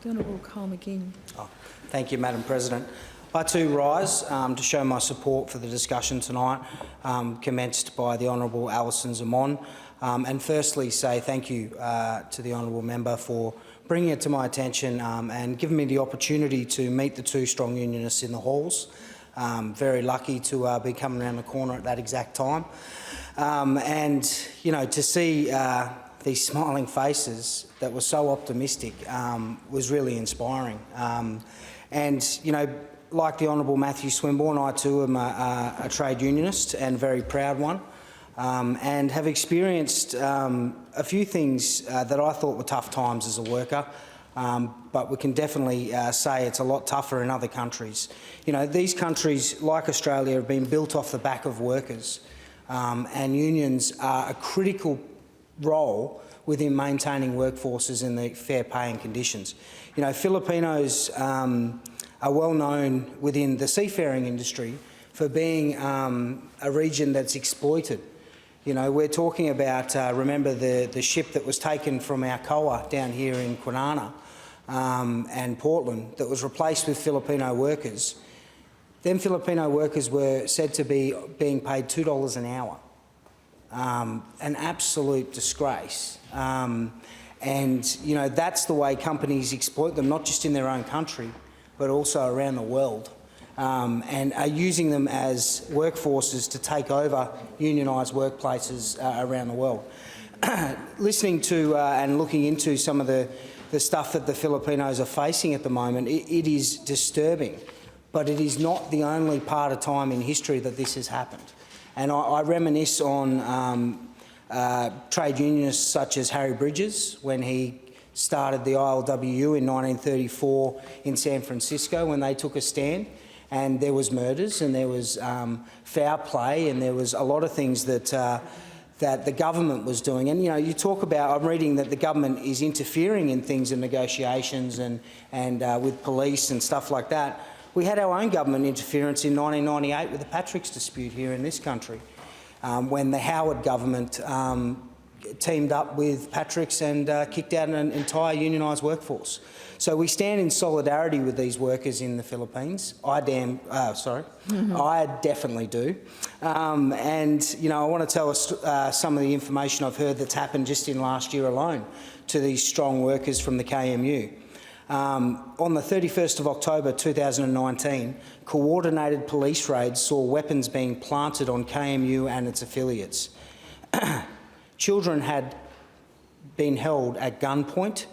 The Honourable Carl McGinn. Thank you, Madam President. I too rise to show my support for the discussion tonight, commenced by the Honourable Alison Zamon, and firstly say thank you to the Honourable Member for bringing it to my attention and giving me the opportunity to meet the two strong unionists in the halls. Very lucky to be coming around the corner at that exact time. And, you know, to see these smiling faces that were so optimistic was really inspiring. And, you know, like the Honourable Matthew Swinburne, I too am a trade unionist and a very proud one, and have experienced a few things that I thought were tough times as a worker, but we can definitely say it's a lot tougher in other countries. You know, these countries, like Australia, have been built off the back of workers, and unions are a critical role within maintaining workforces in the fair pay and conditions. You know, Filipinos are well known within the seafaring industry for being a region that's exploited. You know, we're talking about, remember the ship that was taken from Alcoa down here in Kwinana and Portland that was replaced with Filipino workers. Them Filipino workers were said to be being paid $2 an hour. An absolute disgrace. And, you know, that's the way companies exploit them, not just in their own country, but also around the world, and are using them as workforces to take over unionised workplaces around the world. Listening to and looking into some of the stuff that the Filipinos are facing at the moment, it is disturbing, but it is not the only part of time in history that this has happened. And I reminisce on trade unionists such as Harry Bridges when he started the ILWU in 1934 in San Francisco, when they took a stand, and there was murders and there was foul play and there was a lot of things that that the government was doing. And, you know, you talk about, I'm reading that the government is interfering in things in negotiations and with police and stuff like that. We had our own government interference in 1998 with the Patrick's dispute here in this country, when the Howard government teamed up with Patrick's and kicked out an entire unionised workforce. So we stand in solidarity with these workers in the Philippines. I definitely do. And, you know, I want to tell us some of the information I've heard that's happened just in last year alone to these strong workers from the KMU. On the 31st of October 2019, coordinated police raids saw weapons being planted on KMU and its affiliates. Children had been held at gunpoint.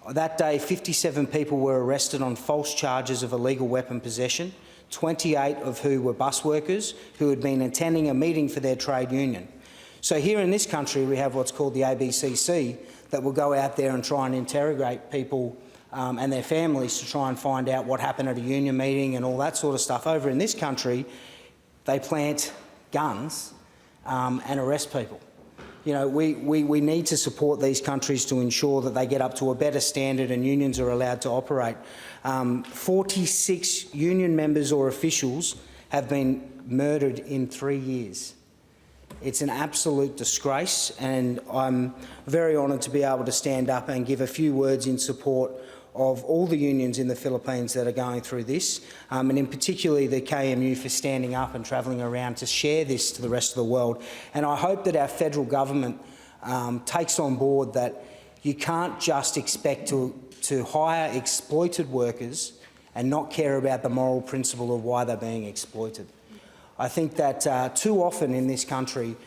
That day, 57 people were arrested on false charges of illegal weapon possession, 28 of who were bus workers who had been attending a meeting for their trade union. So here in this country, we have what's called the ABCC that will go out there and try and interrogate people and their families to try and find out what happened at a union meeting and all that sort of stuff. Over in this country, they plant guns and arrest people. You know, we need to support these countries to ensure that they get up to a better standard and unions are allowed to operate. 46 union members or officials have been murdered in 3 years. It's an absolute disgrace, and I'm very honoured to be able to stand up and give a few words in support of all the unions in the Philippines that are going through this, and in particular the KMU for standing up and travelling around to share this to the rest of the world. And I hope that our federal government takes on board that you can't just expect to hire exploited workers and not care about the moral principle of why they're being exploited. I think that too often in this country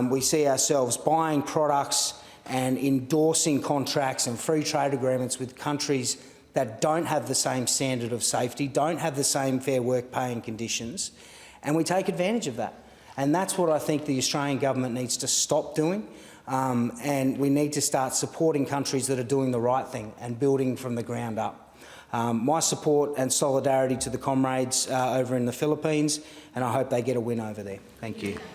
we see ourselves buying products and endorsing contracts and free trade agreements with countries that don't have the same standard of safety, don't have the same fair work pay and conditions, and we take advantage of that. And that's what I think the Australian government needs to stop doing, and we need to start supporting countries that are doing the right thing and building from the ground up. My support and solidarity to the comrades over in the Philippines, and I hope they get a win over there. Thank you.